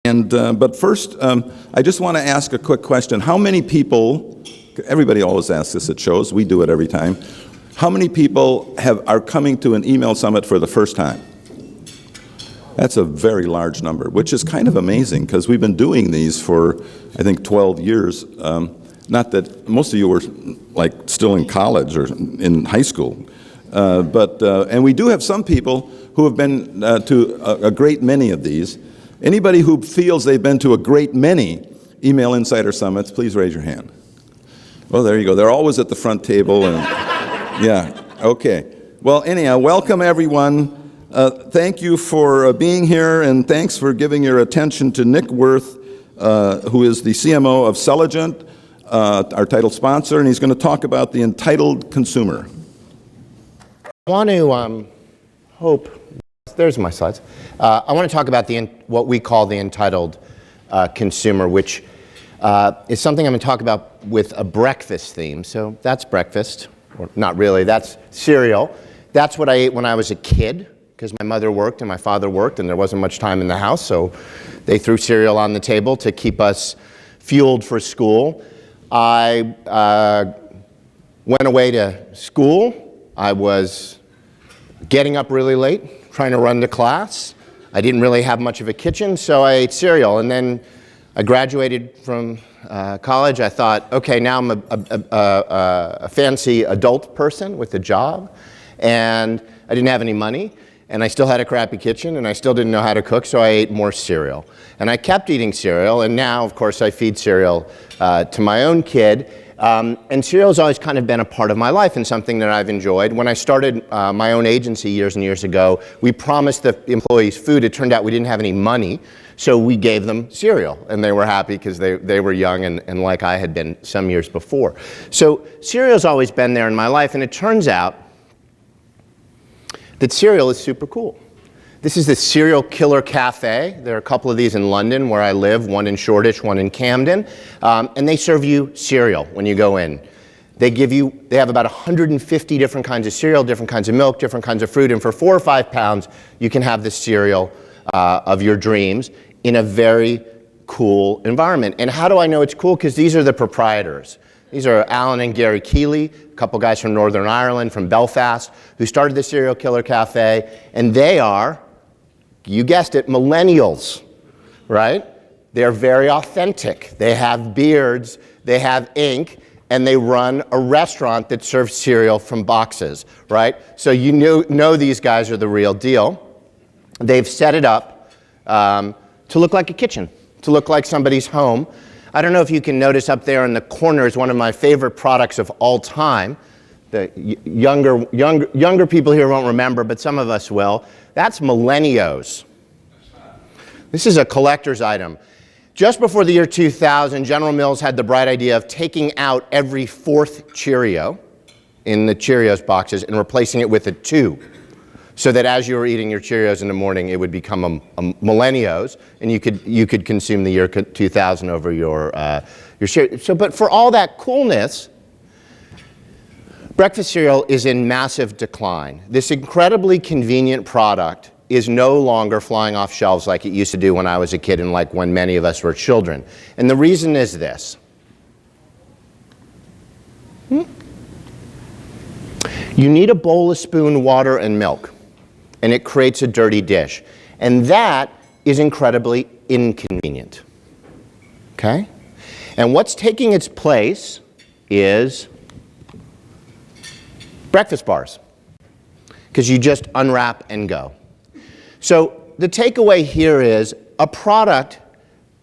But first, I just want to ask a quick question. How many people, everybody always asks this at shows, we do it every time, how many people are coming to an email summit for the first time? That's a very large number, which is kind of amazing because we've been doing these for, I think, 12 years. Not that most of you were like still in college or in high school, and we do have some people who have been to a great many of these. Anybody who feels they've been to a great many Email Insider Summits, please raise your hand. Well, there you go. They're always at the front table. And yeah, okay. Well, anyhow, welcome everyone. Thank you for being here, and thanks for giving your attention to Nick Worth, who is the CMO of Celigent, our title sponsor, and he's going to talk about the entitled consumer. I want to hope. There's my slides. I want to talk about what we call the entitled consumer, which is something I'm going to talk about with a breakfast theme. So that's breakfast, or not really, that's cereal. That's what I ate when I was a kid, because my mother worked and my father worked and there wasn't much time in the house, so they threw cereal on the table to keep us fueled for school. I went away to school. I was getting up really late, trying to run to class. I didn't really have much of a kitchen, so I ate cereal. And then I graduated from college. I thought, okay, now I'm a fancy adult person with a job, and I didn't have any money, and I still had a crappy kitchen, and I still didn't know how to cook, so I ate more cereal. And I kept eating cereal, and now, of course, I feed cereal to my own kid. And cereal's always kind of been a part of my life and something that I've enjoyed. When I started my own agency years and years ago, we promised the employees food. It turned out we didn't have any money, so we gave them cereal. And they were happy because they were young and like I had been some years before. So cereal's always been there in my life, and it turns out that cereal is super cool. This is the Cereal Killer Cafe. There are a couple of these in London where I live, one in Shoreditch, one in Camden. And they serve you cereal when you go in. They have about 150 different kinds of cereal, different kinds of milk, different kinds of fruit, and for £4 or £5, you can have the cereal of your dreams in a very cool environment. And how do I know it's cool? Because these are the proprietors. These are Alan and Gary Keeley, a couple guys from Northern Ireland, from Belfast, who started the Cereal Killer Cafe, and they are, you guessed it, millennials, right? They're very authentic. They have beards, they have ink, and they run a restaurant that serves cereal from boxes, right? So you know these guys are the real deal. They've set it up to look like a kitchen, to look like somebody's home. I don't know if you can notice up there in the corner is one of my favorite products of all time. The younger people here won't remember, but some of us will. That's Millennios. This is a collector's item. Just before the year 2000, General Mills had the bright idea of taking out every fourth Cheerio in the Cheerios boxes and replacing it with a 2. So that as you were eating your Cheerios in the morning, it would become a Millennios, and you could consume the year 2000 over your Cheerios. So, but for all that coolness, breakfast cereal is in massive decline. This incredibly convenient product is no longer flying off shelves like it used to do when I was a kid and like when many of us were children. And the reason is this. You need a bowl, a spoon, water, and milk, and it creates a dirty dish. And that is incredibly inconvenient. Okay? And what's taking its place is breakfast bars, because you just unwrap and go. So the takeaway here is a product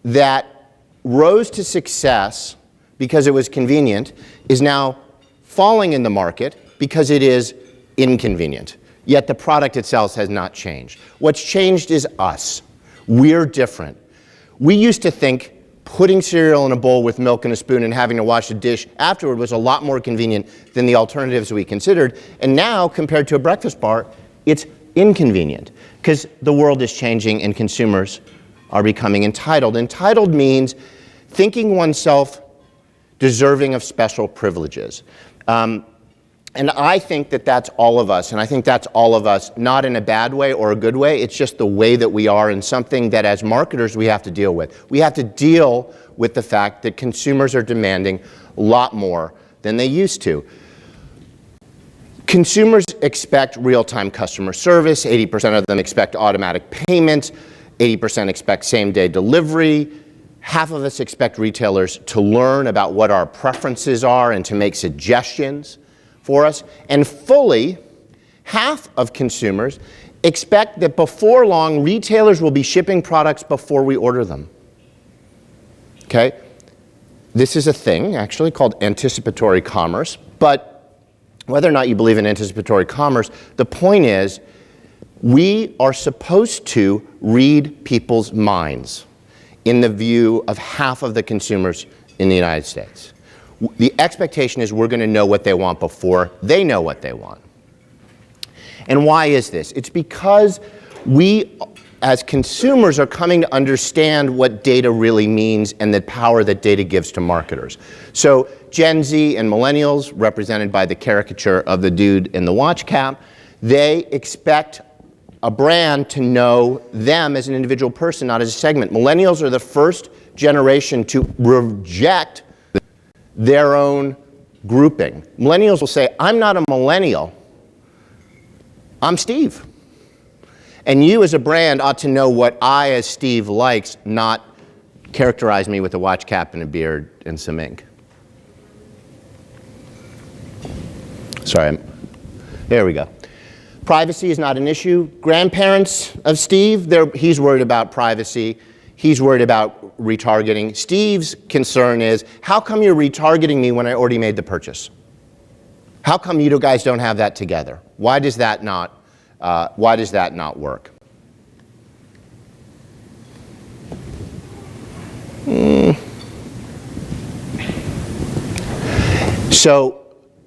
that rose to success because it was convenient is now falling in the market because it is inconvenient. Yet the product itself has not changed. What's changed is us. We're different. We used to think putting cereal in a bowl with milk and a spoon and having to wash the dish afterward was a lot more convenient than the alternatives we considered. And now, compared to a breakfast bar, it's inconvenient because the world is changing and consumers are becoming entitled. Entitled means thinking oneself deserving of special privileges. And I think that that's all of us, and I think that's all of us, not in a bad way or a good way, it's just the way that we are, and something that as marketers we have to deal with. We have to deal with the fact that consumers are demanding a lot more than they used to. Consumers expect real-time customer service, 80% of them expect automatic payments, 80% expect same-day delivery, half of us expect retailers to learn about what our preferences are and to make suggestions for us, and fully half of consumers expect that before long retailers will be shipping products before we order them. Okay? This is a thing actually called anticipatory commerce, but whether or not you believe in anticipatory commerce, the point is we are supposed to read people's minds in the view of half of the consumers in the United States. The expectation is we're going to know what they want before they know what they want. And why is this? It's because we, as consumers, are coming to understand what data really means and the power that data gives to marketers. So Gen Z and millennials, represented by the caricature of the dude in the watch cap, they expect a brand to know them as an individual person, not as a segment. Millennials are the first generation to reject their own grouping. Millennials will say, I'm not a millennial, I'm Steve. And you as a brand ought to know what I as Steve likes, not characterize me with a watch cap and a beard and some ink. Sorry, there we go. Privacy is not an issue. Grandparents of Steve, he's worried about privacy. He's worried about retargeting. Steve's concern is, how come you're retargeting me when I already made the purchase? How come you guys don't have that together? Why does that not work? So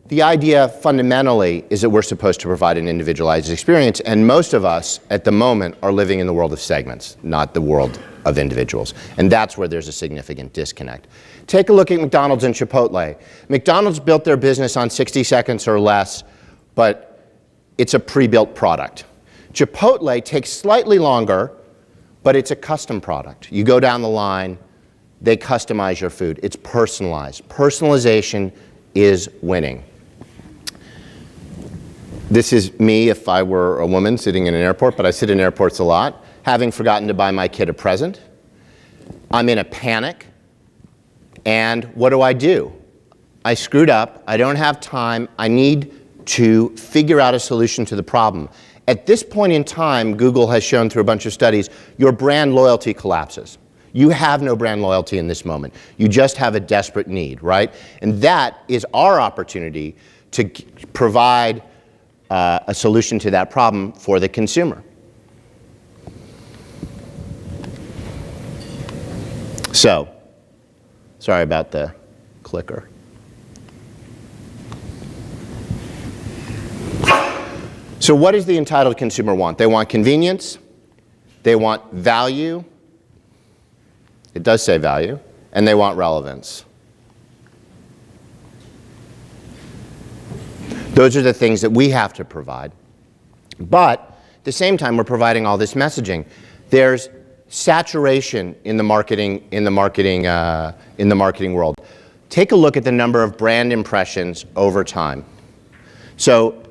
the idea fundamentally is that we're supposed to provide an individualized experience, and most of us at the moment are living in the world of segments, not the world of individuals. And that's where there's a significant disconnect. Take a look at McDonald's and Chipotle. McDonald's built their business on 60 seconds or less, but it's a pre-built product. Chipotle takes slightly longer, but it's a custom product. You go down the line, they customize your food. It's personalized. Personalization is winning. This is me if I were a woman sitting in an airport, but I sit in airports a lot, having forgotten to buy my kid a present. I'm in a panic, and what do? I screwed up, I don't have time, I need to figure out a solution to the problem. At this point in time, Google has shown through a bunch of studies, your brand loyalty collapses. You have no brand loyalty in this moment. You just have a desperate need, right? And that is our opportunity to provide a solution to that problem for the consumer. So, sorry about the clicker. So what does the entitled consumer want? They want convenience, they want value, it does say value, and they want relevance. Those are the things that we have to provide. But at the same time, we're providing all this messaging. There's saturation in the marketing world. Take a look at the number of brand impressions over time. So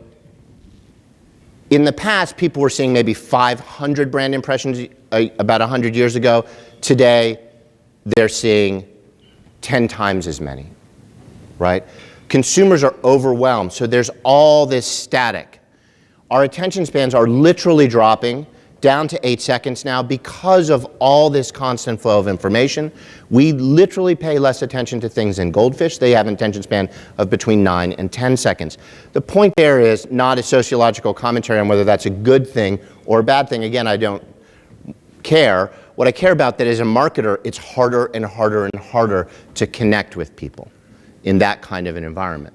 in the past, people were seeing maybe 500 brand impressions about 100 years ago. Today, they're seeing 10 times as many, right? Consumers are overwhelmed, so there's all this static. Our attention spans are literally dropping down to 8 seconds now because of all this constant flow of information. We literally pay less attention to things than goldfish. They have an attention span of between 9 and 10 seconds. The point there is not a sociological commentary on whether that's a good thing or a bad thing. Again, I don't care. What I care about that as a marketer, it's harder and harder and harder to connect with people in that kind of an environment.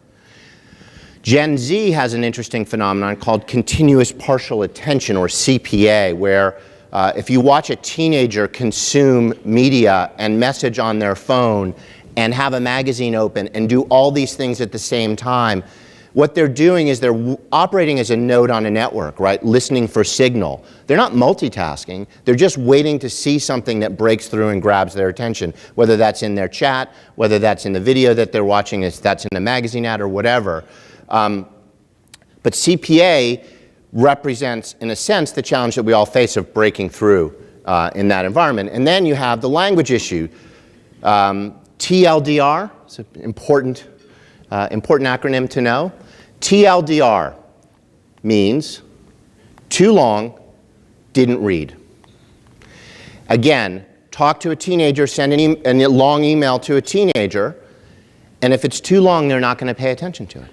Gen Z has an interesting phenomenon called continuous partial attention, or CPA, where if you watch a teenager consume media and message on their phone and have a magazine open and do all these things at the same time, What they're doing is they're operating as a node on a network, right? Listening for signal. They're not multitasking. They're just waiting to see something that breaks through and grabs their attention, whether that's in their chat, whether that's in the video that they're watching, if that's in a magazine ad or whatever. But CPA represents, in a sense, the challenge that we all face of breaking through in that environment. And then you have the language issue. TLDR, it's an important acronym to know. TLDR means too long, didn't read. Again, talk to a teenager, send a long email to a teenager, and if it's too long, they're not going to pay attention to it.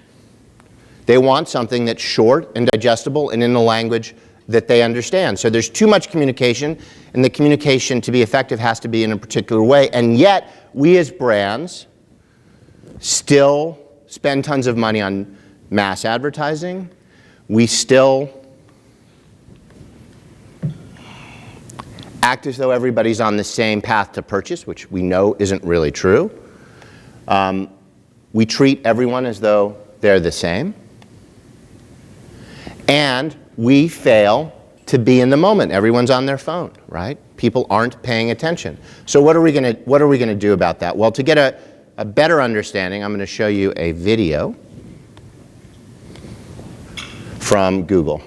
They want something that's short and digestible and in the language that they understand. So there's too much communication, and the communication to be effective has to be in a particular way, and yet we as brands still spend tons of money on mass advertising. We still act as though everybody's on the same path to purchase, which we know isn't really true. We treat everyone as though they're the same. And we fail to be in the moment. Everyone's on their phone, right? People aren't paying attention. So what are we going to do about that? Well, to get a better understanding, I'm going to show you a video from Google.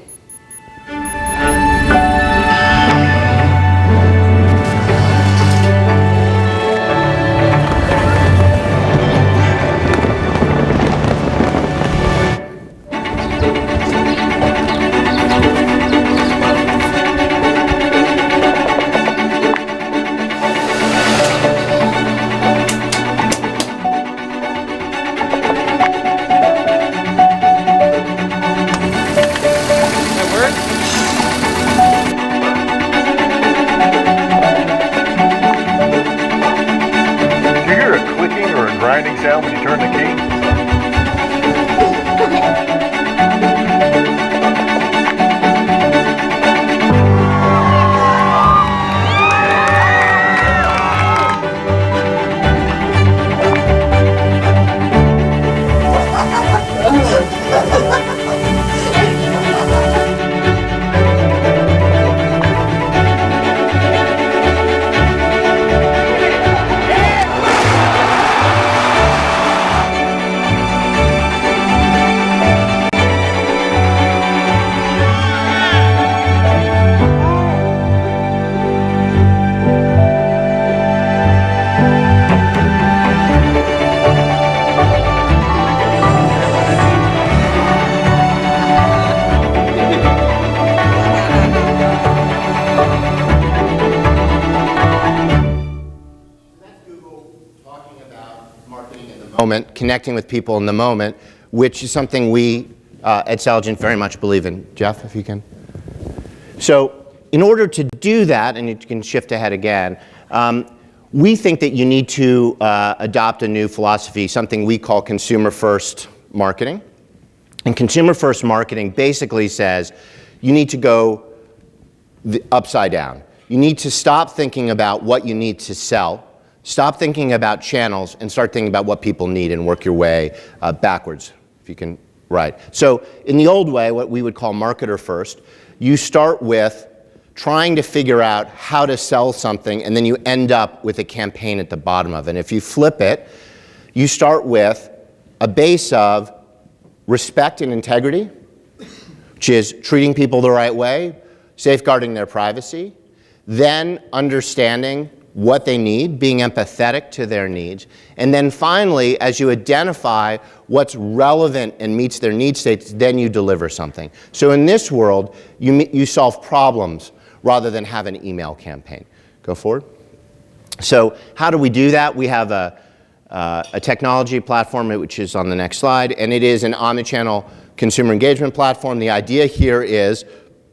Sound when you turn the key? Moment, connecting with people in the moment, which is something we at Celgent very much believe in. Jeff, if you can. So in order to do that, and you can shift ahead again, we think that you need to adopt a new philosophy, something we call consumer-first marketing. And consumer-first marketing basically says you need to go upside down. You need to stop thinking about what you need to sell. Stop thinking about channels and start thinking about what people need and work your way backwards, if you can, right. So in the old way, what we would call marketer first, you start with trying to figure out how to sell something, and then you end up with a campaign at the bottom of it. And if you flip it, you start with a base of respect and integrity, which is treating people the right way, safeguarding their privacy, then understanding what they need, being empathetic to their needs, and then finally, as you identify what's relevant and meets their need states, then you deliver something. So in this world, you solve problems rather than have an email campaign. Go forward. So how do we do that? We have a technology platform, which is on the next slide, and it is an omnichannel consumer engagement platform. The idea here is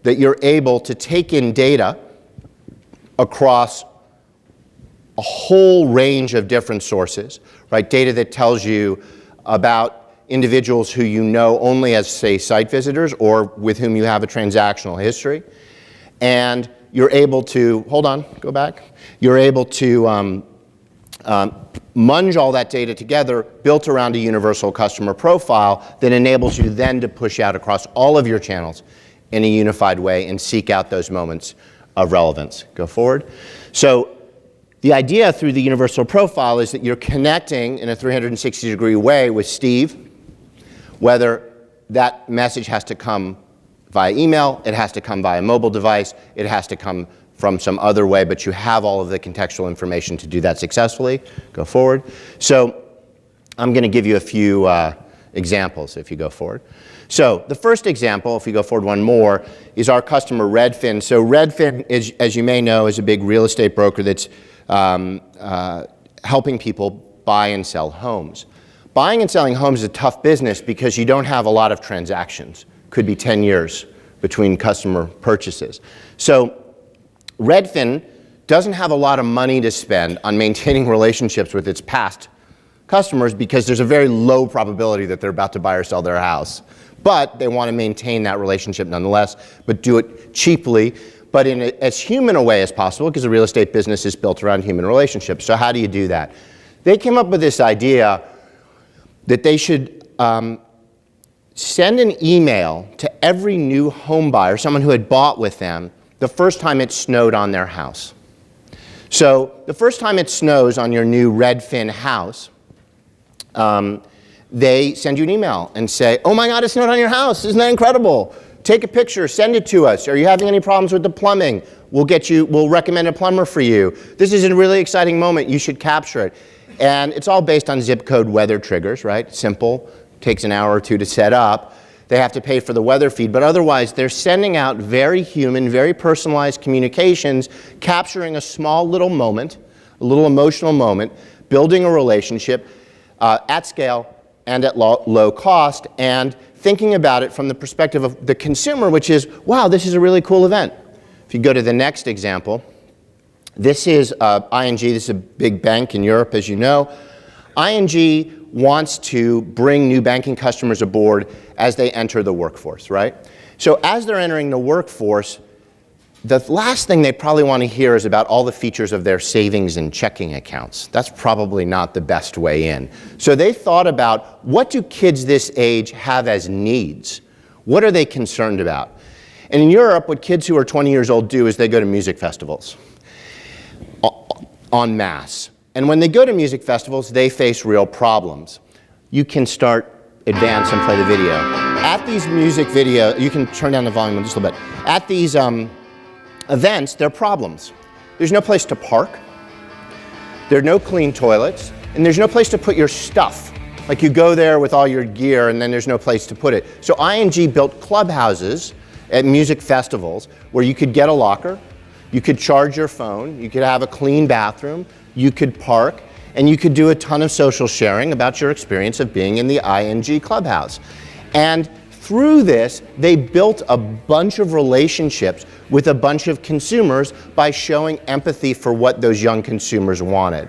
that you're able to take in data across a whole range of different sources, right? Data that tells you about individuals who you know only as, say, site visitors or with whom you have a transactional history. And you're able to, hold on, go back. You're able to munge all that data together, built around a universal customer profile that enables you then to push out across all of your channels in a unified way and seek out those moments of relevance. Go forward. So the idea through the universal profile is that you're connecting in a 360-degree way with Steve, whether that message has to come via email, it has to come via mobile device, it has to come from some other way, but you have all of the contextual information to do that successfully. Go forward. So I'm going to give you a few examples if you go forward. So the first example, if we go forward one more, is our customer Redfin. So Redfin, is, as you may know, is a big real estate broker that's helping people buy and sell homes. Buying and selling homes is a tough business because you don't have a lot of transactions. Could be 10 years between customer purchases. So Redfin doesn't have a lot of money to spend on maintaining relationships with its past customers because there's a very low probability that they're about to buy or sell their house. But they want to maintain that relationship nonetheless, but do it cheaply, but in as human a way as possible, because the real estate business is built around human relationships. So how do you do that? They came up with this idea that they should send an email to every new home buyer, someone who had bought with them, the first time it snowed on their house. So the first time it snows on your new Redfin house, they send you an email and say, oh my God, it snowed on your house. Isn't that incredible? Take a picture, send it to us. Are you having any problems with the plumbing? We'll recommend a plumber for you. This is a really exciting moment. You should capture it. And it's all based on zip code weather triggers, right? Simple, takes an hour or two to set up. They have to pay for the weather feed, but otherwise they're sending out very human, very personalized communications, capturing a small little moment, a little emotional moment, building a relationship at scale and at low cost, and thinking about it from the perspective of the consumer, which is, wow, this is a really cool event. If you go to the next example, this is ING. This is a big bank in Europe, as you know. ING wants to bring new banking customers aboard as they enter the workforce, right? So as they're entering the workforce, the last thing they probably want to hear is about all the features of their savings and checking accounts. That's probably not the best way in. So they thought about, what do kids this age have as needs? What are they concerned about? And in Europe, what kids who are 20 years old do is they go to music festivals en masse. And when they go to music festivals, they face real problems. You can start advance and play the video. At these music videos, you can turn down the volume just a little bit. At these events, there are problems. There's no place to park. There are no clean toilets. And there's no place to put your stuff. Like you go there with all your gear and then there's no place to put it. So ING built clubhouses at music festivals where you could get a locker, you could charge your phone, you could have a clean bathroom, you could park, and you could do a ton of social sharing about your experience of being in the ING clubhouse. And through this, they built a bunch of relationships with a bunch of consumers by showing empathy for what those young consumers wanted.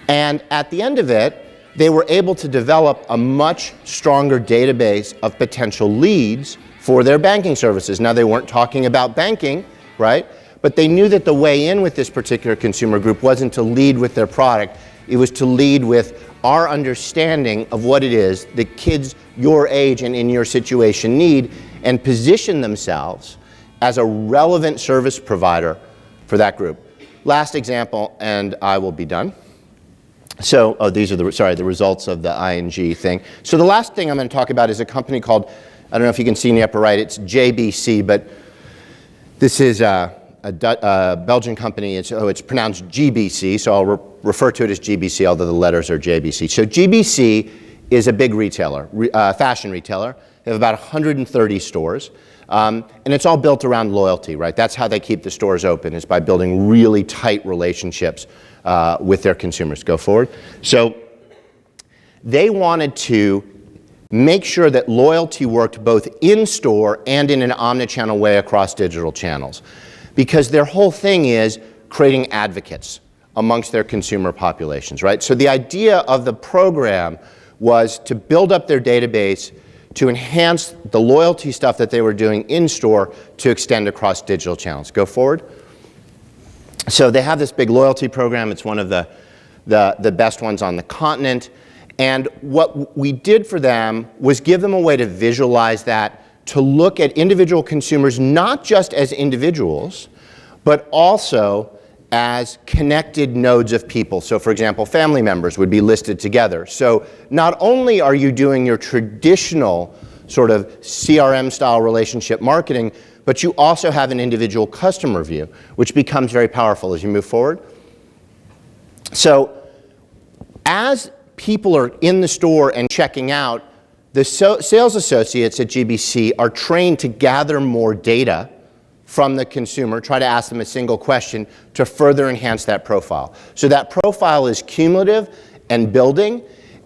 And at the end of it, they were able to develop a much stronger database of potential leads for their banking services. Now, they weren't talking about banking, right? But they knew that the way in with this particular consumer group wasn't to lead with their product, it was to lead with our understanding of what it is that kids your age and in your situation need, and position themselves as a relevant service provider for that group. Last example, and I will be done. So, these are the results of the ING thing. So the last thing I'm going to talk about is a company called, I don't know if you can see in the upper right, it's JBC, but this is a Belgian company. It's pronounced GBC, so I'll refer to it as GBC, although the letters are JBC. So GBC is a big retailer, fashion retailer. They have about 130 stores, and it's all built around loyalty, right? That's how they keep the stores open, is by building really tight relationships with their consumers. Go forward. So they wanted to make sure that loyalty worked both in-store and in an omnichannel way across digital channels. Because their whole thing is creating advocates amongst their consumer populations, right? So the idea of the program was to build up their database to enhance the loyalty stuff that they were doing in-store to extend across digital channels. Go forward. So they have this big loyalty program. It's one of the the best ones on the continent. And what we did for them was give them a way to visualize that, to look at individual consumers not just as individuals, but also as connected nodes of people. So for example, family members would be listed together. So not only are you doing your traditional sort of CRM style relationship marketing, but you also have an individual customer view, which becomes very powerful as you move forward. So as people are in the store and checking out, the sales associates at GBC are trained to gather more data from the consumer, try to ask them a single question to further enhance that profile. So that profile is cumulative and building,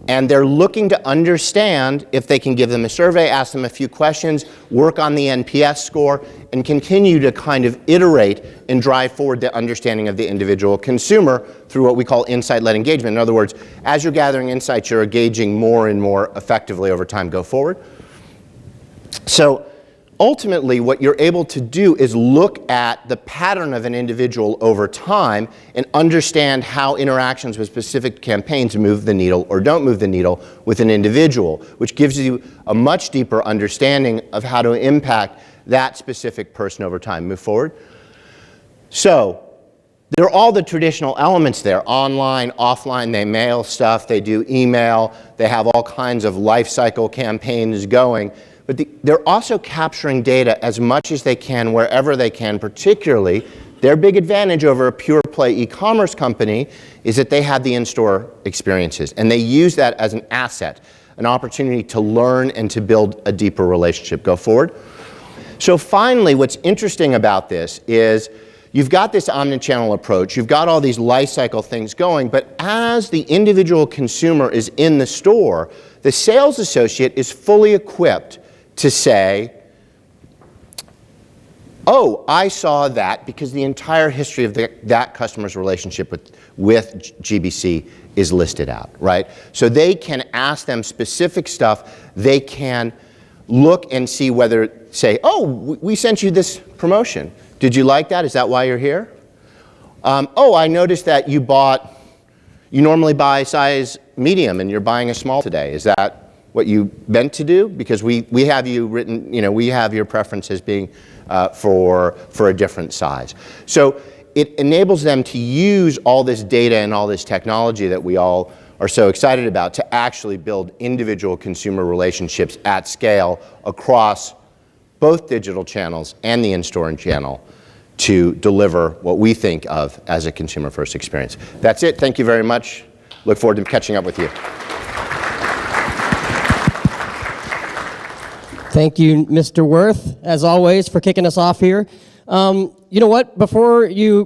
and they're looking to understand if they can give them a survey, ask them a few questions, work on the NPS score, and continue to kind of iterate and drive forward the understanding of the individual consumer through what we call insight-led engagement. In other words, as you're gathering insights, you're engaging more and more effectively over time go forward. So ultimately, what you're able to do is look at the pattern of an individual over time and understand how interactions with specific campaigns move the needle or don't move the needle with an individual, which gives you a much deeper understanding of how to impact that specific person over time. Move forward. So there are all the traditional elements there, online, offline, they mail stuff, they do email, they have all kinds of life cycle campaigns going. But they're also capturing data as much as they can, wherever they can, particularly their big advantage over a pure play e-commerce company is that they have the in-store experiences. And they use that as an asset, an opportunity to learn and to build a deeper relationship. Go forward. So finally, what's interesting about this is you've got this omnichannel approach, you've got all these life cycle things going, but as the individual consumer is in the store, the sales associate is fully equipped to say, oh, I saw that because the entire history of that customer's relationship with GBC is listed out, right? So they can ask them specific stuff. They can look and see whether, say, oh, we sent you this promotion. Did you like that? Is that why you're here? Oh, I noticed that you normally buy size medium and you're buying a small today. Is that what you meant to do? Because we have you written, we have your preferences being for a different size. So it enables them to use all this data and all this technology that we all are so excited about to actually build individual consumer relationships at scale across both digital channels and the in-store channel to deliver what we think of as a consumer-first experience. That's it. Thank you very much. Look forward to catching up with you. Thank you, Mr. Worth, as always, for kicking us off here. You know what? Before you